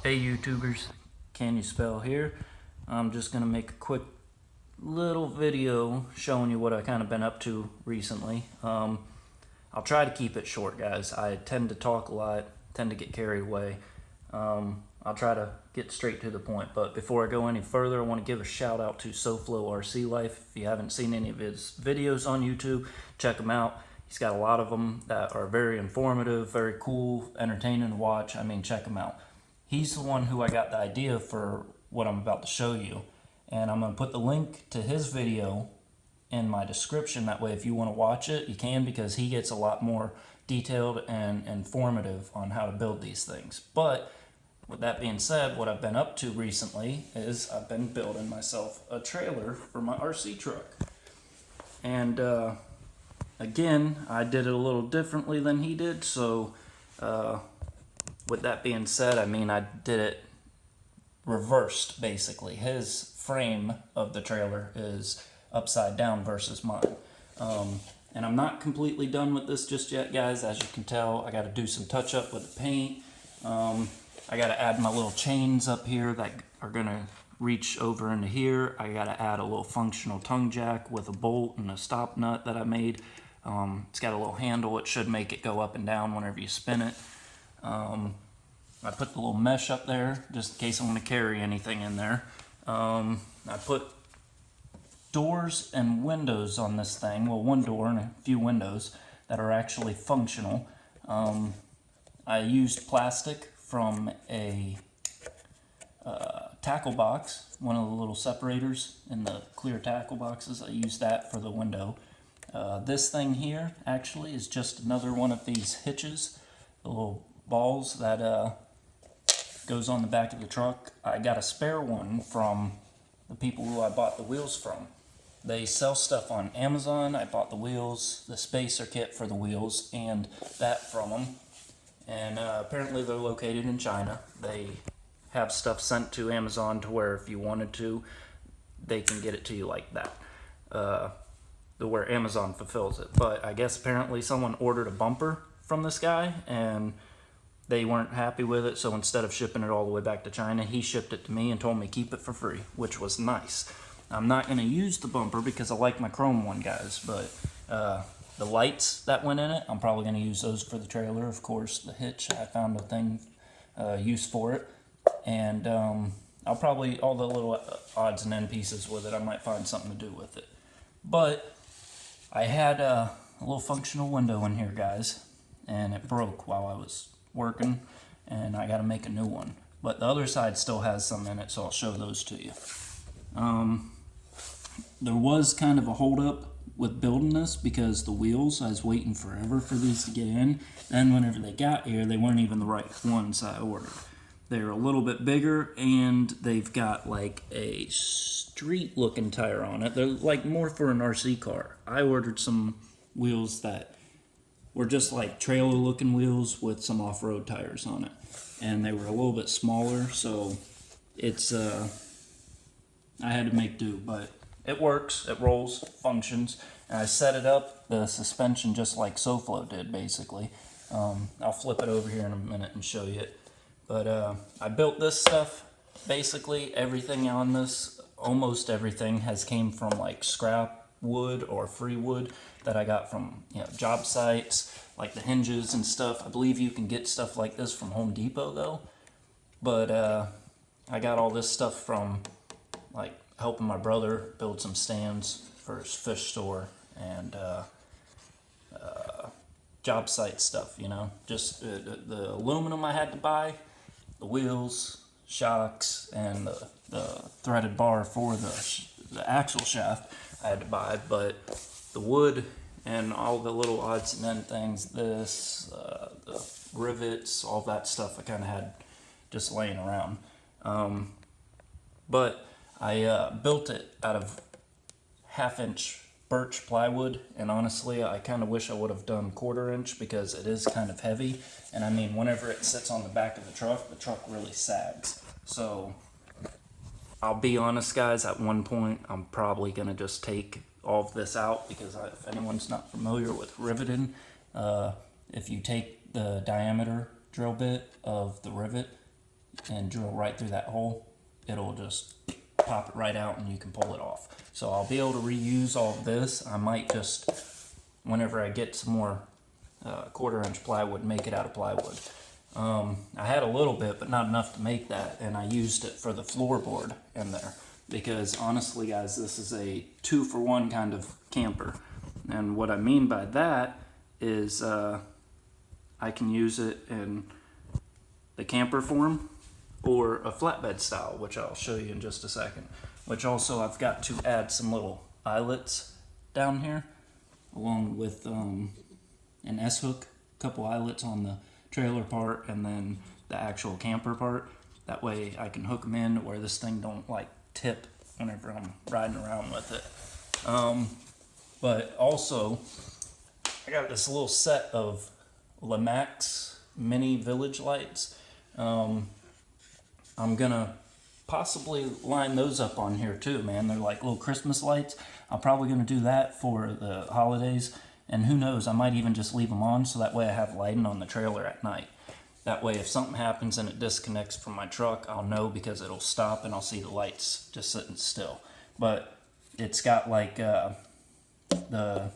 Hey YouTubers, can you spell here? I'm just gonna make a quick little video showing you what I kind of been up to recently. I'll try to keep it short, guys. I tend to talk a lot, tend to get carried away. I'll try to get straight to the point, but before I go any further, I want to give a shout out to SoFlo RC Life. If you haven't seen any of his videos on YouTube, check him out. He's got a lot of them that are very informative, very cool, entertaining to watch. I mean, check him out. He's the one who I got the idea for what I'm about to show you. And I'm going to put the link to his video in my description. That way, if you want to watch it, you can, because he gets a lot more detailed and informative on how to build these things. But with that being said, what I've been up to recently is I've been building myself a trailer for my RC truck. And again, I did it a little differently than he did. So with that being said, I mean, I did it reversed, basically. His frame of the trailer is upside down versus mine. And I'm not completely done with this just yet, guys. As you can tell, I got to do some touch up with the paint. I got to add my little chains up here that are going to reach over into here. I got to add a little functional tongue jack with a bolt and a stop nut that I made. It's got a little handle. It should make it go up and down whenever you spin it. I put the little mesh up there just in case I want to carry anything in there. I put doors and windows on this thing. Well, one door and a few windows that are actually functional. I used plastic from a tackle box, one of the little separators in the clear tackle boxes. I used that for the window. This thing here actually is just another one of these hitches, the little balls that goes on the back of the truck. I got a spare one from the people who I bought the wheels from. They sell stuff on Amazon. I bought the wheels, the spacer kit for the wheels, and that from them. And apparently they're located in China. They have stuff sent to Amazon to where if you wanted to, they can get it to you like that. Where Amazon fulfills it. But I guess apparently someone ordered a bumper from this guy and they weren't happy with it, so instead of shipping it all the way back to China, he shipped it to me and told me keep it for free, which was nice. I'm not going to use the bumper because I like my chrome one, guys, but the lights that went in it, I'm probably going to use those for the trailer. Of course, the hitch, I found a thing use for it, and I'll probably, all the little odds and end pieces with it, I might find something to do with it. But I had a little functional window in here, guys, and it broke while I was working, and I got to make a new one. But the other side still has some in it, so I'll show those to you. There was kind of a holdup with building this because the wheels, I was waiting forever for these to get in. Then whenever they got here, they weren't even the right ones I ordered. They're a little bit bigger, and they've got like a street looking tire on it. They're like more for an RC car. I ordered some wheels that were just like trailer looking wheels with some off-road tires on it, and they were a little bit smaller, so it's I had to make do, but it works, it rolls, functions, and I set it up, the suspension, just like SoFlo did, basically. I'll flip it over here in a minute and show you it, but I built this stuff. Basically everything on this, almost everything, has came from like scrap wood or free wood that I got from, you know, job sites, like the hinges and stuff. I believe you can get stuff like this from Home Depot though, but I got all this stuff from like helping my brother build some stands for his fish store and job site stuff, you know, just the aluminum I had to buy, the wheels, shocks, and the threaded bar for the axle shaft I had to buy, but the wood and all the little odds and end things, the rivets, all that stuff I kind of had just laying around. But I built it out of 1/2-inch birch plywood, and honestly I kind of wish I would have done 1/4-inch because it is kind of heavy, and I mean whenever it sits on the back of the truck really sags. So I'll be honest, guys, at one point I'm probably going to just take all of this out because if anyone's not familiar with riveting, if you take the diameter drill bit of the rivet and drill right through that hole, it'll just pop it right out and you can pull it off. So I'll be able to reuse all of this. I might just, whenever I get some more 1/4 inch plywood, make it out of plywood. I had a little bit, but not enough to make that, and I used it for the floorboard in there. Because honestly, guys, this is a 2-for-1 kind of camper. And what I mean by that is I can use it in the camper form or a flatbed style, which I'll show you in just a second. Which also I've got to add some little eyelets down here, along with an S-hook, a couple eyelets on the trailer part and then the actual camper part. That way I can hook them in where this thing don't like tip whenever I'm riding around with it. But also I got this little set of Lemax mini village lights. I'm gonna possibly line those up on here too, man. They're like little Christmas lights. I'm probably gonna do that for the holidays, and who knows, I might even just leave them on so that way I have lighting on the trailer at night. That way if something happens and it disconnects from my truck, I'll know because it'll stop and I'll see the lights just sitting still. But it's got like the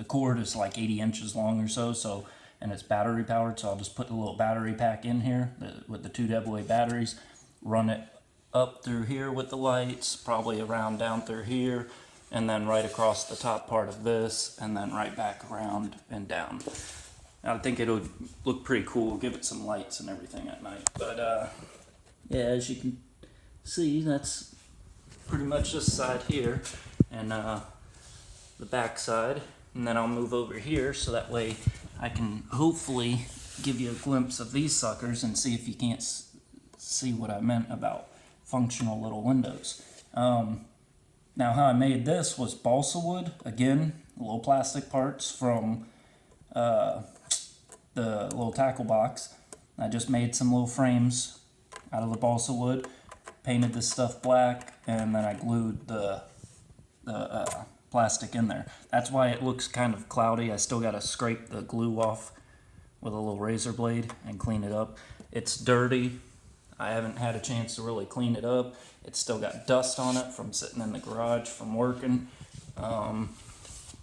cord is like 80 inches long or so, and it's battery powered, so I'll just put the little battery pack in here with the 2 AA batteries, run it up through here with the lights, probably around down through here, and then right across the top part of this, and then right back around and down. I think it'll look pretty cool, give it some lights and everything at night. But yeah, as you can see, that's pretty much this side here, and the back side. And then I'll move over here so that way I can hopefully give you a glimpse of these suckers and see if you can't see what I meant about functional little windows. Now how I made this was balsa wood, again, little plastic parts from the little tackle box. I just made some little frames out of the balsa wood, painted this stuff black, and then I glued the plastic in there. That's why it looks kind of cloudy. I still got to scrape the glue off with a little razor blade and clean it up. It's dirty. I haven't had a chance to really clean it up. It's still got dust on it from sitting in the garage from working.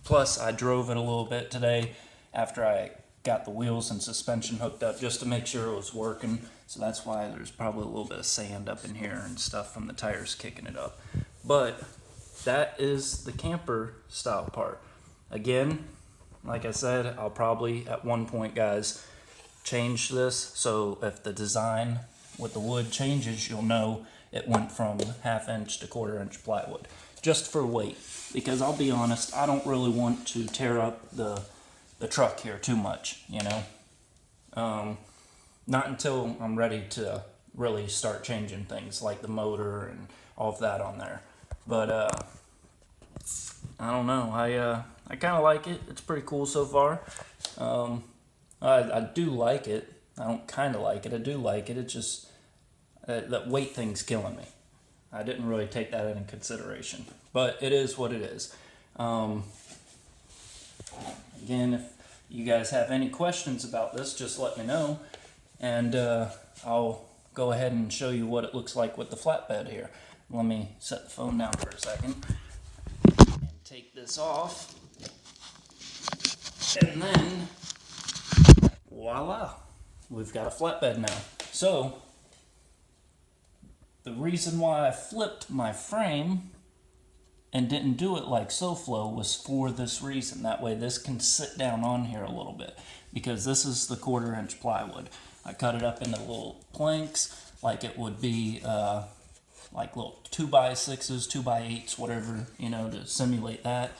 Plus I drove it a little bit today after I got the wheels and suspension hooked up just to make sure it was working. So that's why there's probably a little bit of sand up in here and stuff from the tires kicking it up. But that is the camper style part. Again, like I said, I'll probably at one point, guys, change this. So if the design with the wood changes, you'll know it went from 1/2 inch to 1/4 inch plywood. Just for weight. Because I'll be honest, I don't really want to tear up the truck here too much, you know. Not until I'm ready to really start changing things like the motor and all of that on there. But I don't know. I kind of like it. It's pretty cool so far. I do like it. I don't kind of like it. I do like it. It's just that weight thing's killing me. I didn't really take that into consideration, but it is what it is. Again, if you guys have any questions about this, just let me know, and I'll go ahead and show you what it looks like with the flatbed here. Let me set the phone down for a second and take this off, and then voila, we've got a flatbed now. So the reason why I flipped my frame and didn't do it like SoFlo was for this reason. That way this can sit down on here a little bit, because this is the 1/4 inch plywood. I cut it up into little planks like it would be like little 2x6s, 2x8s, whatever, you know, to simulate that.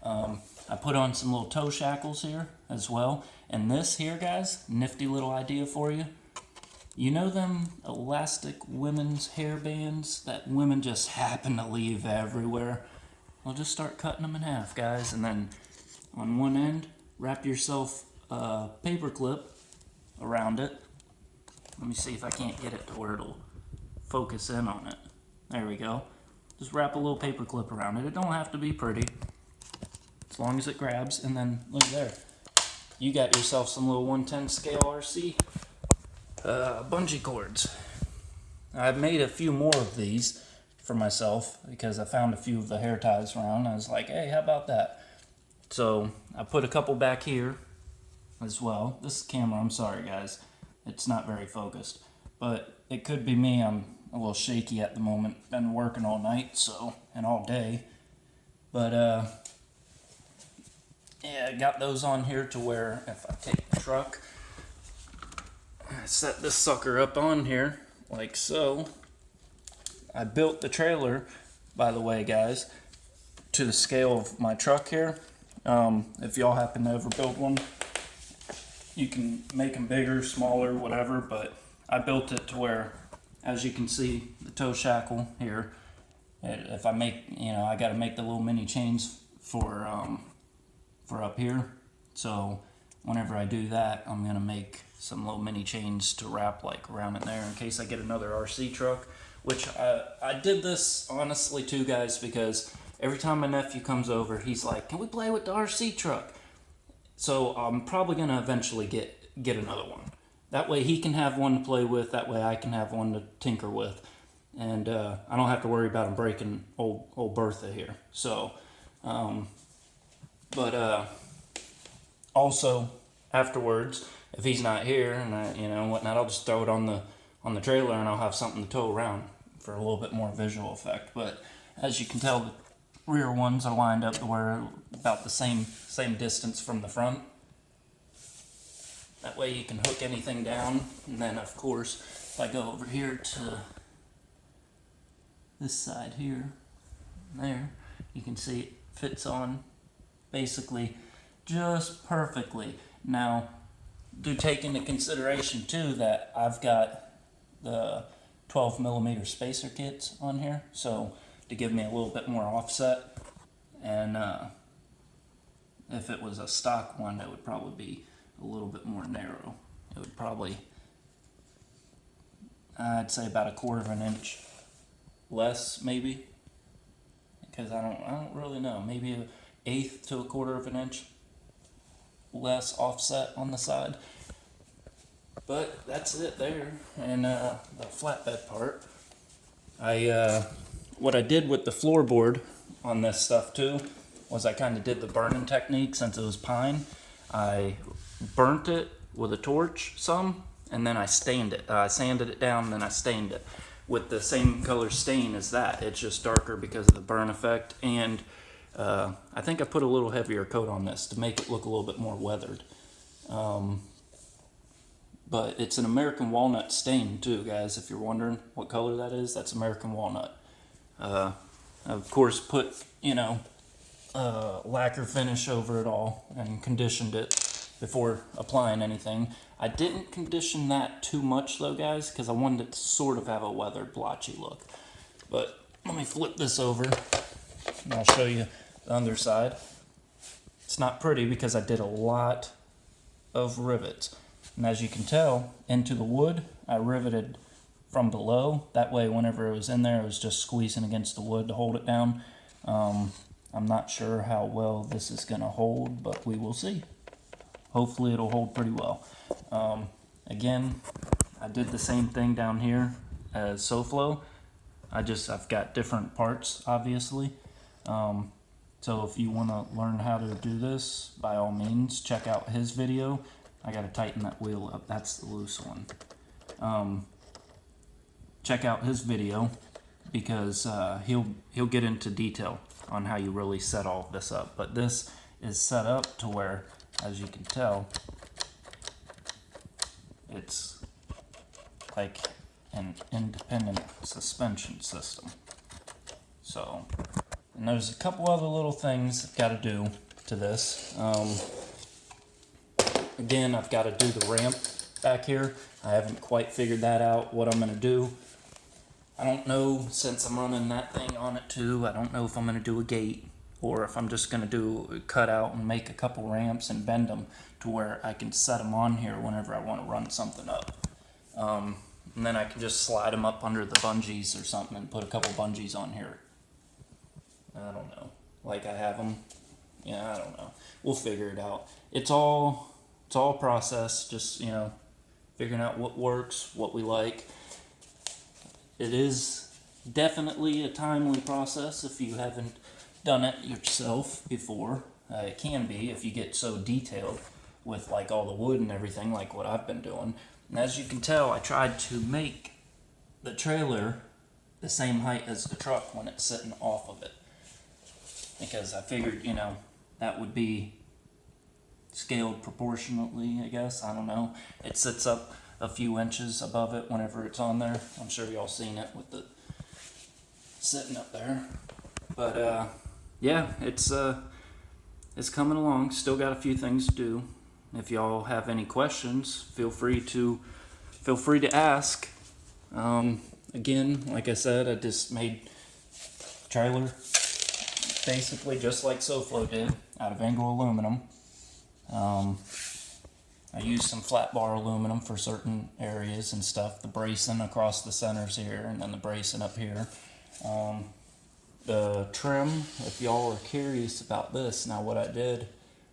I put on some little toe shackles here as well. And this here, guys, nifty little idea for you. You know them elastic women's hair bands that women just happen to leave everywhere? Well, just start cutting them in half, guys, and then on one end, wrap yourself a paper clip around it. Let me see if I can't get it to where it'll focus in on it. There we go. Just wrap a little paper clip around it. It don't have to be pretty, as long as it grabs, and then look there. You got yourself some little 110 scale RC bungee cords. I've made a few more of these for myself because I found a few of the hair ties around. I was like, hey, how about that? So I put a couple back here as well. This camera, I'm sorry guys, it's not very focused, but it could be me. I'm a little shaky at the moment. Been working all night, and all day. But yeah, I got those on here to where if I take the truck, I set this sucker up on here like so. I built the trailer, by the way, guys, to the scale of my truck here. If y'all happen to ever build one, you can make them bigger, smaller, whatever, but I built it to where, as you can see, the toe shackle here, if I make, I got to make the little mini chains for up here. So whenever I do that, I'm going to make some little mini chains to wrap like around in there in case I get another RC truck, which I did this honestly too, guys, because every time my nephew comes over, he's like, can we play with the RC truck? So I'm probably going to eventually get another one. That way he can have one to play with. That way I can have one to tinker with. And I don't have to worry about him breaking old Bertha here. So, also afterwards, if he's not here and whatnot, I'll just throw it on the trailer and I'll have something to tow around for a little bit more visual effect. But as you can tell, the rear ones are lined up to where about the same distance from the front. That way you can hook anything down. And then of course, if I go over here to this side here, there, you can see it fits on basically just perfectly. Now, do take into consideration too that I've got the 12mm spacer kits on here, so to give me a little bit more offset. And if it was a stock one, it would probably be a little bit more narrow. It would probably, I'd say about 1/4 of an inch less, maybe, because I don't really know. Maybe 1/8 to 1/4 of an inch less offset on the side. But that's it there. And the flatbed part, what I did with the floorboard on this stuff too was I kind of did the burning technique. Since it was pine, I burnt it with a torch some, and then I stained it. I sanded it down and then I stained it with the same color stain as that. It's just darker because of the burn effect, and I think I put a little heavier coat on this to make it look a little bit more weathered. But it's an American walnut stain too, guys. If you're wondering what color that is, that's American walnut. I of course put lacquer finish over it all and conditioned it before applying anything. I didn't condition that too much though, guys, because I wanted it to sort of have a weathered, blotchy look. But let me flip this over and I'll show you the underside. It's not pretty because I did a lot of rivets. And as you can tell, into the wood, I riveted from below. That way, whenever it was in there, it was just squeezing against the wood to hold it down. I'm not sure how well this is going to hold, but we will see. Hopefully it'll hold pretty well. Again, I did the same thing down here as SoFlo. I've got different parts, obviously. So if you want to learn how to do this, by all means, check out his video. I got to tighten that wheel up. That's the loose one. Check out his video because he'll get into detail on how you really set all this up. But this is set up to where, as you can tell, it's like an independent suspension system. So, and there's a couple other little things I've got to do to this. Again, I've got to do the ramp back here. I haven't quite figured that out, what I'm going to do. I don't know, since I'm running that thing on it too, I don't know if I'm going to do a gate or if I'm just going to do a cutout and make a couple ramps and bend them to where I can set them on here whenever I want to run something up. And then I can just slide them up under the bungees or something and put a couple bungees on here. I don't know. Like I have them. Yeah, I don't know. We'll figure it out. It's all process, just, figuring out what works, what we like. it is definitely a timely process if you haven't done it yourself before. It can be if you get so detailed with like all the wood and everything, like what I've been doing. And as you can tell, I tried to make the trailer the same height as the truck when it's sitting off of it, because I figured, you know, that would be scaled proportionately, I guess. I don't know. It sits up a few inches above it whenever it's on there. I'm sure y'all seen it with the sitting up there. But yeah, it's coming along. Still got a few things to do. If y'all have any questions, feel free to ask. Again, like I said, I just made trailer basically just like SoFlo did, out of angle aluminum. I used some flat bar aluminum for certain areas and stuff. The bracing across the centers here, and then the bracing up here. The trim, if y'all are curious about this, now what I did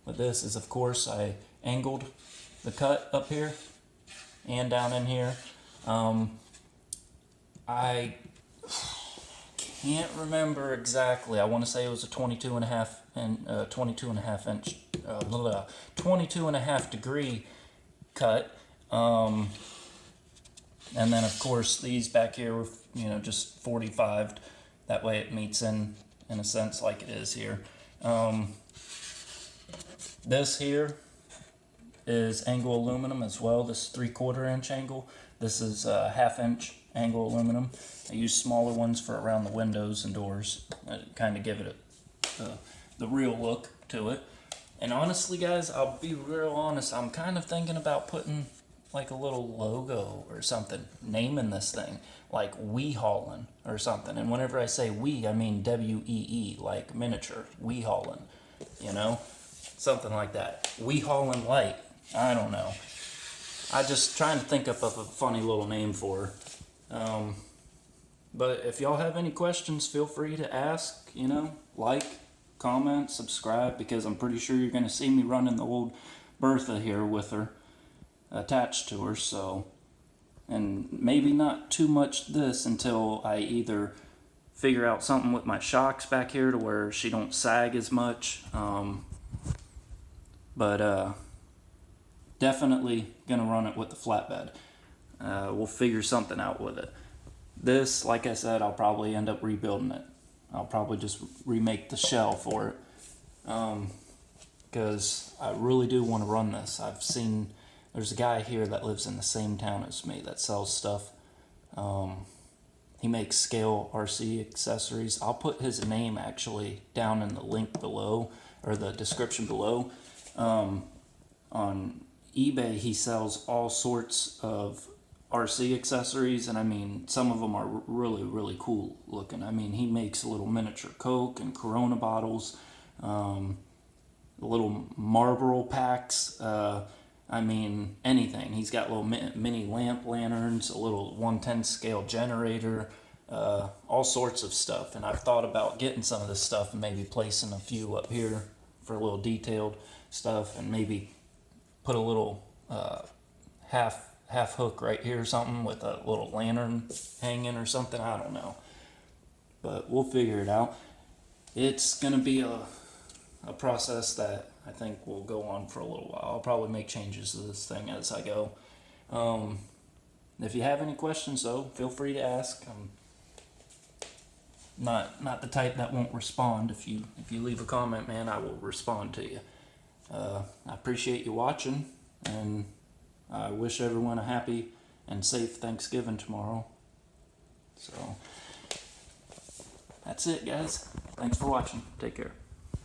with this is, of course, I angled the cut up here and down in here. I can't remember exactly. I want to say it was a 22 and a half degree cut. And then of course these back here were, you know, just 45. That way it meets in a sense like it is here. This here is angle aluminum as well. This is 3/4 inch angle. This is 1/2 inch angle aluminum. I use smaller ones for around the windows and doors. Kind of give it the real look to it. And honestly, guys, I'll be real honest. I'm kind of thinking about putting like a little logo or something, naming this thing like Wee-Haulin or something. And whenever I say we, I mean WEE, like miniature, Wee-Haulin, you know, something like that. Wee-Haulin light. I don't know. I just trying to think up of a funny little name for her. But if y'all have any questions, feel free to ask, you know, like, comment, subscribe, because I'm pretty sure you're going to see me running the old Bertha here with her attached to her. So, and maybe not too much this until I either figure out something with my shocks back here to where she don't sag as much. But definitely gonna run it with the flatbed. We'll figure something out with it. This, like I said, I'll probably end up rebuilding it. I'll probably just remake the shell for it, because I really do want to run this. I've seen there's a guy here that lives in the same town as me that sells stuff. He makes scale RC accessories. I'll put his name actually down in the link below, or the description below. On eBay, he sells all sorts of RC accessories, and I mean, some of them are really, really cool looking. I mean, he makes little miniature Coke and Corona bottles, little Marlboro packs, I mean, anything. He's got little mini lamp lanterns, a little 1/10 scale generator, all sorts of stuff. And I've thought about getting some of this stuff and maybe placing a few up here for a little detailed stuff, and maybe put a little half hook right here or something with a little lantern hanging or something. I don't know, but we'll figure it out. It's gonna be a process that I think will go on for a little while. I'll probably make changes to this thing as I go. If you have any questions though, feel free to ask. I'm not the type that won't respond. If you leave a comment, man, I will respond to you. I appreciate you watching, and I wish everyone a happy and safe Thanksgiving tomorrow. So that's it, guys. Thanks for watching. Take care.